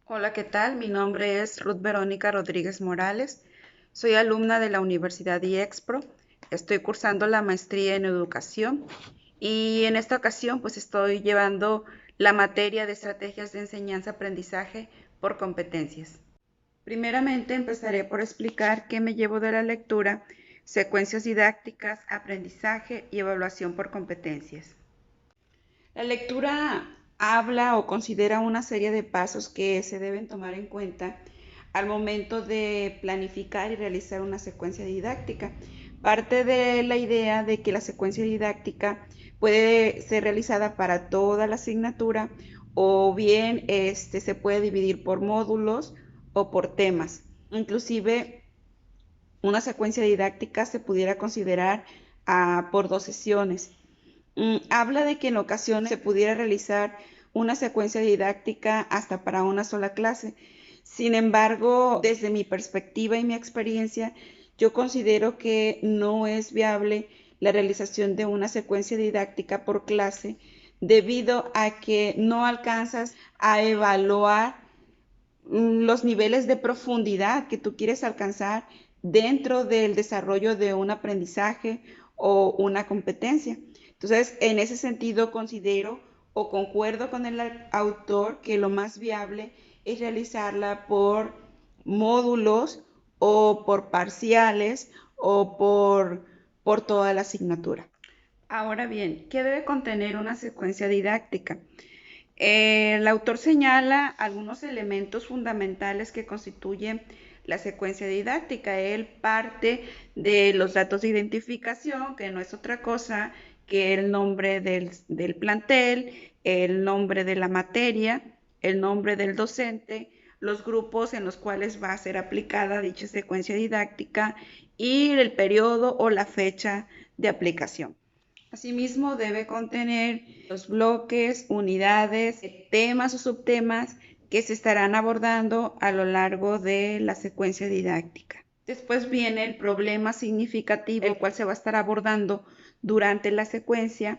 Hola, ¿qué tal? Mi nombre es Ruth Verónica Rodríguez Morales. Soy alumna de la Universidad IEXPRO. Estoy cursando la maestría en educación y en esta ocasión pues estoy llevando la materia de estrategias de enseñanza-aprendizaje por competencias. Primeramente empezaré por explicar qué me llevo de la lectura, secuencias didácticas, aprendizaje y evaluación por competencias. La lectura habla o considera una serie de pasos que se deben tomar en cuenta al momento de planificar y realizar una secuencia didáctica. Parte de la idea de que la secuencia didáctica puede ser realizada para toda la asignatura o bien se puede dividir por módulos o por temas. Inclusive una secuencia didáctica se pudiera considerar por dos sesiones. Habla de que en ocasiones se pudiera realizar una secuencia didáctica hasta para una sola clase. Sin embargo, desde mi perspectiva y mi experiencia, yo considero que no es viable la realización de una secuencia didáctica por clase debido a que no alcanzas a evaluar los niveles de profundidad que tú quieres alcanzar dentro del desarrollo de un aprendizaje o una competencia. Entonces, en ese sentido, considero o concuerdo con el autor que lo más viable es realizarla por módulos o por parciales o por toda la asignatura. Ahora bien, ¿qué debe contener una secuencia didáctica? El autor señala algunos elementos fundamentales que constituyen la secuencia didáctica. Él parte de los datos de identificación, que no es otra cosa que el nombre del plantel, el nombre de la materia, el nombre del docente, los grupos en los cuales va a ser aplicada dicha secuencia didáctica y el periodo o la fecha de aplicación. Asimismo, debe contener los bloques, unidades, temas o subtemas que se estarán abordando a lo largo de la secuencia didáctica. Después viene el problema significativo, el cual se va a estar abordando durante la secuencia,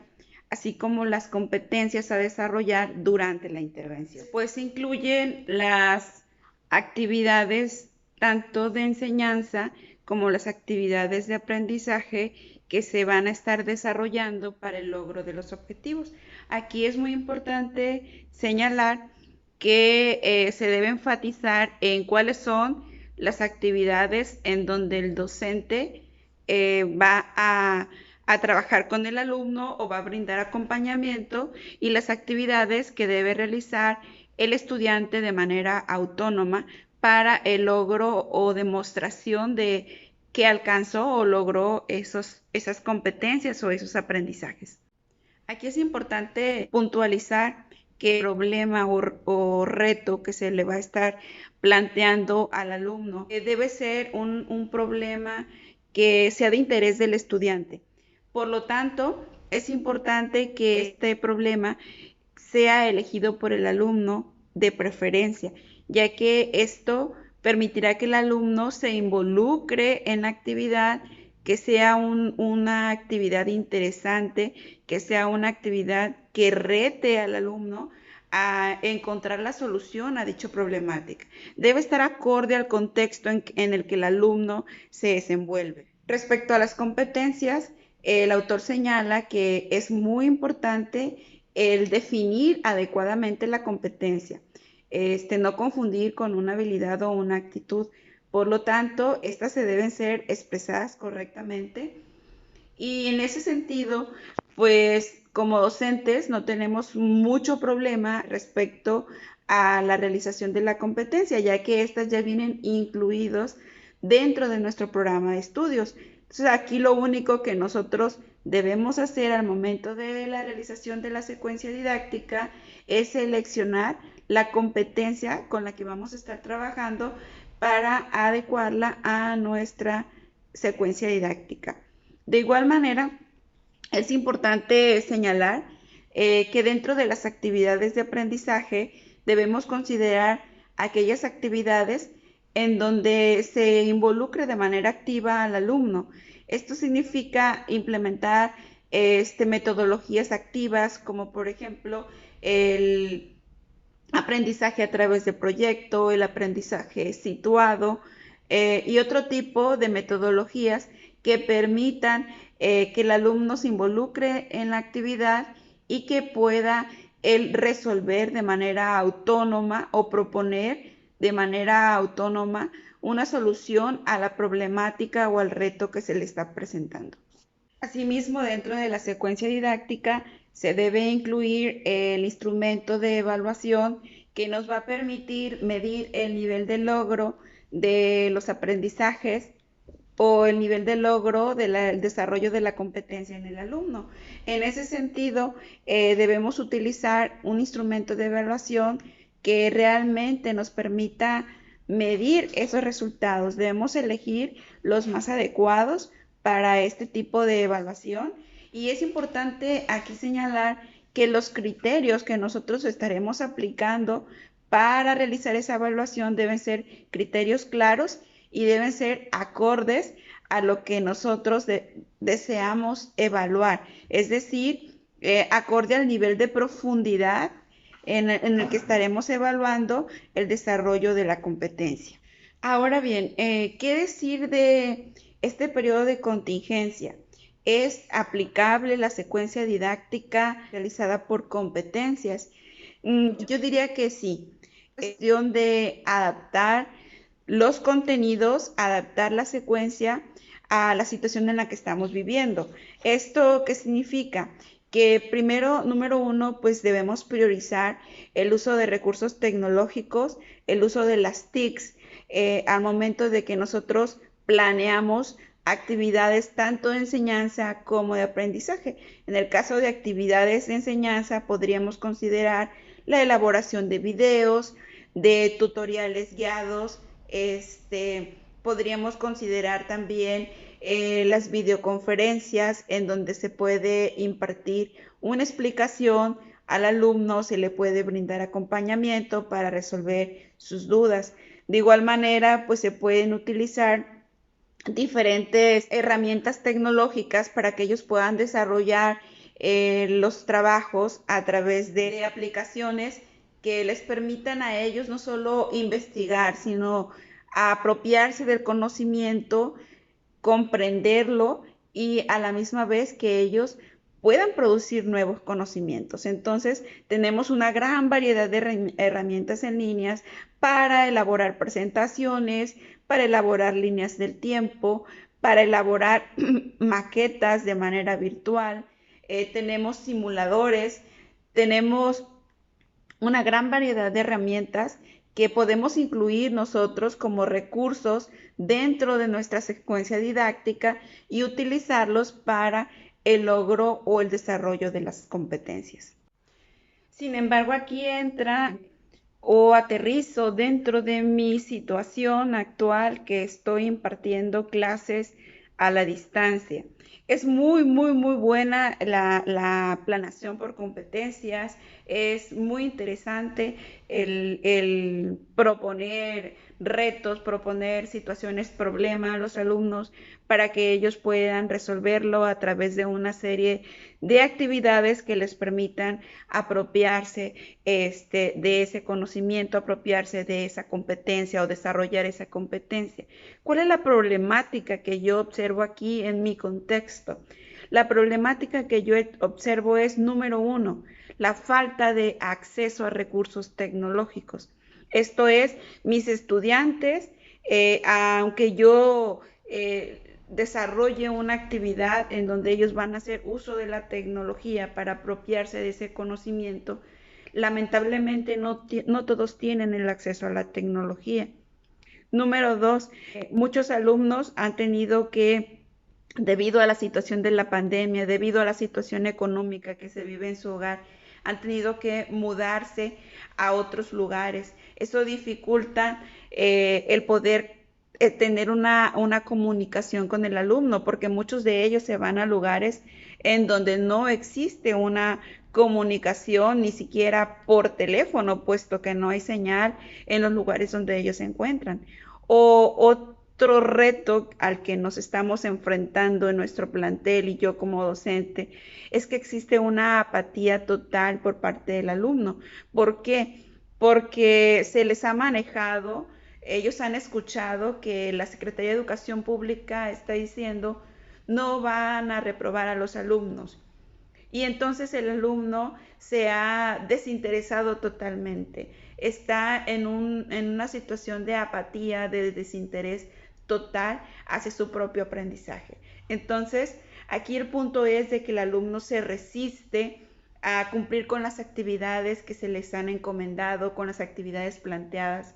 así como las competencias a desarrollar durante la intervención. Pues incluyen las actividades tanto de enseñanza como las actividades de aprendizaje que se van a estar desarrollando para el logro de los objetivos. Aquí es muy importante señalar que se debe enfatizar en cuáles son las actividades en donde el docente va a trabajar con el alumno o va a brindar acompañamiento y las actividades que debe realizar el estudiante de manera autónoma para el logro o demostración de que alcanzó o logró esas competencias o esos aprendizajes. Aquí es importante puntualizar que el problema o reto que se le va a estar planteando al alumno debe ser un problema que sea de interés del estudiante. Por lo tanto, es importante que este problema sea elegido por el alumno de preferencia, ya que esto permitirá que el alumno se involucre en la actividad, que sea una actividad interesante, que sea una actividad que rete al alumno a encontrar la solución a dicha problemática. Debe estar acorde al contexto en el que el alumno se desenvuelve. Respecto a las competencias, el autor señala que es muy importante el definir adecuadamente la competencia, no confundir con una habilidad o una actitud. Por lo tanto, estas se deben ser expresadas correctamente y en ese sentido, pues como docentes no tenemos mucho problema respecto a la realización de la competencia, ya que estas ya vienen incluidos dentro de nuestro programa de estudios. Entonces aquí lo único que nosotros debemos hacer al momento de la realización de la secuencia didáctica es seleccionar la competencia con la que vamos a estar trabajando para adecuarla a nuestra secuencia didáctica. De igual manera, es importante señalar que dentro de las actividades de aprendizaje debemos considerar aquellas actividades en donde se involucre de manera activa al alumno. Esto significa implementar metodologías activas como por ejemplo el aprendizaje a través de proyecto, el aprendizaje situado y otro tipo de metodologías que permitan que el alumno se involucre en la actividad y que pueda él resolver de manera autónoma o proponer de manera autónoma una solución a la problemática o al reto que se le está presentando. Asimismo, dentro de la secuencia didáctica se debe incluir el instrumento de evaluación que nos va a permitir medir el nivel de logro de los aprendizajes o el nivel de logro del desarrollo de la competencia en el alumno. En ese sentido, debemos utilizar un instrumento de evaluación que realmente nos permita medir esos resultados. Debemos elegir los más adecuados para este tipo de evaluación y es importante aquí señalar que los criterios que nosotros estaremos aplicando para realizar esa evaluación deben ser criterios claros y deben ser acordes a lo que nosotros deseamos evaluar, es decir, acorde al nivel de profundidad en el que estaremos evaluando el desarrollo de la competencia. Ahora bien, ¿qué decir de este periodo de contingencia? ¿Es aplicable la secuencia didáctica realizada por competencias? Yo diría que sí. Es cuestión de adaptar los contenidos, adaptar la secuencia a la situación en la que estamos viviendo. ¿Esto qué significa? Que primero, número uno, pues debemos priorizar el uso de recursos tecnológicos, el uso de las TICs, al momento de que nosotros planeamos actividades tanto de enseñanza como de aprendizaje. En el caso de actividades de enseñanza, podríamos considerar la elaboración de videos, de tutoriales guiados, podríamos considerar también las videoconferencias en donde se puede impartir una explicación al alumno, se le puede brindar acompañamiento para resolver sus dudas. De igual manera, pues se pueden utilizar diferentes herramientas tecnológicas para que ellos puedan desarrollar los trabajos a través de aplicaciones que les permitan a ellos no solo investigar, sino apropiarse del conocimiento, comprenderlo y a la misma vez que ellos puedan producir nuevos conocimientos. Entonces, tenemos una gran variedad de herramientas en líneas para elaborar presentaciones, para elaborar líneas del tiempo, para elaborar maquetas de manera virtual. Tenemos simuladores, tenemos una gran variedad de herramientas que podemos incluir nosotros como recursos dentro de nuestra secuencia didáctica y utilizarlos para el logro o el desarrollo de las competencias. Sin embargo, aquí entra o aterrizo dentro de mi situación actual que estoy impartiendo clases a la distancia. Es muy buena la planeación por competencias, es muy interesante el proponer retos, proponer situaciones, problemas a los alumnos para que ellos puedan resolverlo a través de una serie de actividades que les permitan apropiarse de ese conocimiento, apropiarse de esa competencia o desarrollar esa competencia. ¿Cuál es la problemática que yo observo aquí en mi contexto? La problemática que yo observo es, número uno, la falta de acceso a recursos tecnológicos. Esto es, mis estudiantes, aunque yo desarrolle una actividad en donde ellos van a hacer uso de la tecnología para apropiarse de ese conocimiento, lamentablemente no todos tienen el acceso a la tecnología. Número dos, muchos alumnos han tenido que, debido a la situación de la pandemia, debido a la situación económica que se vive en su hogar, han tenido que mudarse a otros lugares. Eso dificulta el poder tener una comunicación con el alumno, porque muchos de ellos se van a lugares en donde no existe una comunicación ni siquiera por teléfono, puesto que no hay señal en los lugares donde ellos se encuentran. O otro reto al que nos estamos enfrentando en nuestro plantel y yo como docente es que existe una apatía total por parte del alumno. ¿Por qué? porque se les ha manejado, ellos han escuchado que la Secretaría de Educación Pública está diciendo no van a reprobar a los alumnos. Y entonces el alumno se ha desinteresado totalmente, está en una situación de apatía, de desinterés total hacia su propio aprendizaje. Entonces, aquí el punto es de que el alumno se resiste a cumplir con las actividades que se les han encomendado, con las actividades planteadas.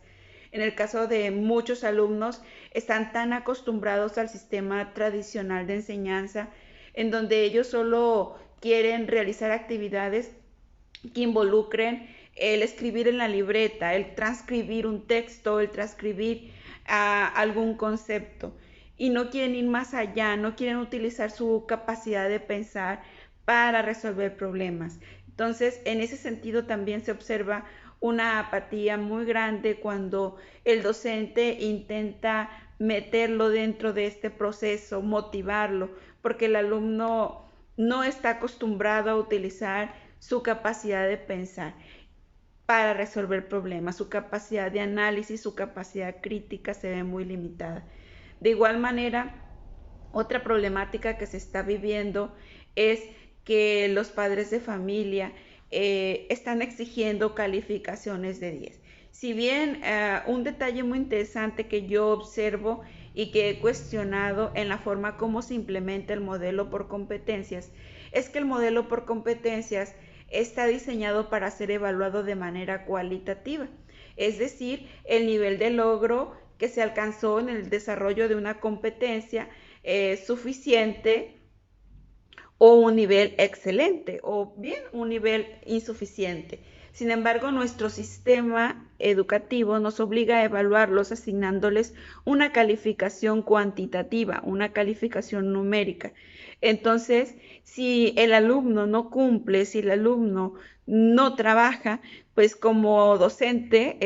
En el caso de muchos alumnos, están tan acostumbrados al sistema tradicional de enseñanza, en donde ellos solo quieren realizar actividades que involucren el escribir en la libreta, el transcribir un texto, el transcribir algún concepto. Y no quieren ir más allá, no quieren utilizar su capacidad de pensar para resolver problemas. Entonces, en ese sentido también se observa una apatía muy grande cuando el docente intenta meterlo dentro de este proceso, motivarlo, porque el alumno no está acostumbrado a utilizar su capacidad de pensar para resolver problemas, su capacidad de análisis, su capacidad crítica se ve muy limitada. De igual manera, otra problemática que se está viviendo es que los padres de familia están exigiendo calificaciones de 10. Si bien un detalle muy interesante que yo observo y que he cuestionado en la forma como se implementa el modelo por competencias, es que el modelo por competencias está diseñado para ser evaluado de manera cualitativa, es decir, el nivel de logro que se alcanzó en el desarrollo de una competencia suficiente o un nivel excelente o bien un nivel insuficiente. Sin embargo, nuestro sistema educativo nos obliga a evaluarlos asignándoles una calificación cuantitativa, una calificación numérica. Entonces, si el alumno no cumple, si el alumno no trabaja, pues como docente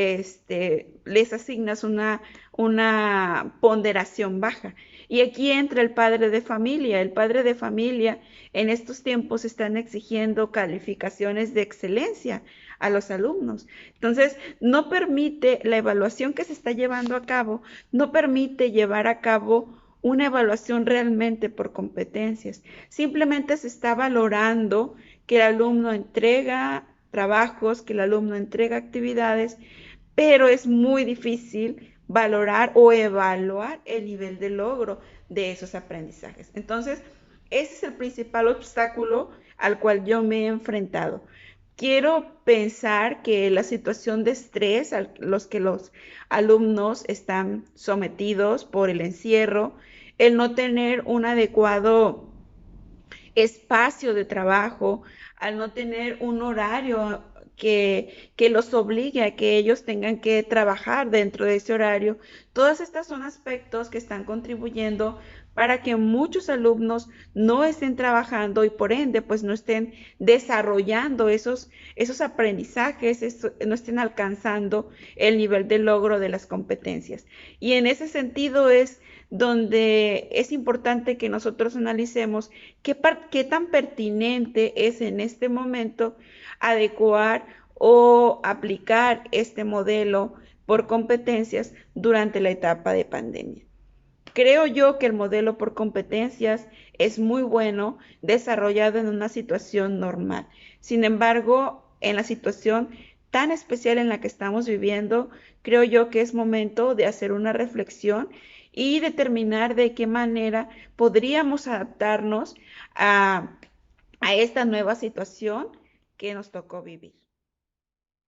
les asignas una ponderación baja. Y aquí entra el padre de familia. El padre de familia en estos tiempos están exigiendo calificaciones de excelencia a los alumnos. Entonces, no permite la evaluación que se está llevando a cabo, no permite llevar a cabo una evaluación realmente por competencias. Simplemente se está valorando que el alumno entrega trabajos, que el alumno entrega actividades, pero es muy difícil valorar o evaluar el nivel de logro de esos aprendizajes. Entonces, ese es el principal obstáculo al cual yo me he enfrentado. Quiero pensar que la situación de estrés a los que los alumnos están sometidos por el encierro, el no tener un adecuado espacio de trabajo, al no tener un horario que los obligue a que ellos tengan que trabajar dentro de ese horario. Todas estas son aspectos que están contribuyendo para que muchos alumnos no estén trabajando y por ende pues no estén desarrollando esos aprendizajes, no estén alcanzando el nivel de logro de las competencias. Y en ese sentido es donde es importante que nosotros analicemos qué tan pertinente es en este momento adecuar o aplicar este modelo por competencias durante la etapa de pandemia. Creo yo que el modelo por competencias es muy bueno desarrollado en una situación normal. Sin embargo, en la situación tan especial en la que estamos viviendo, creo yo que es momento de hacer una reflexión y determinar de qué manera podríamos adaptarnos a esta nueva situación que nos tocó vivir.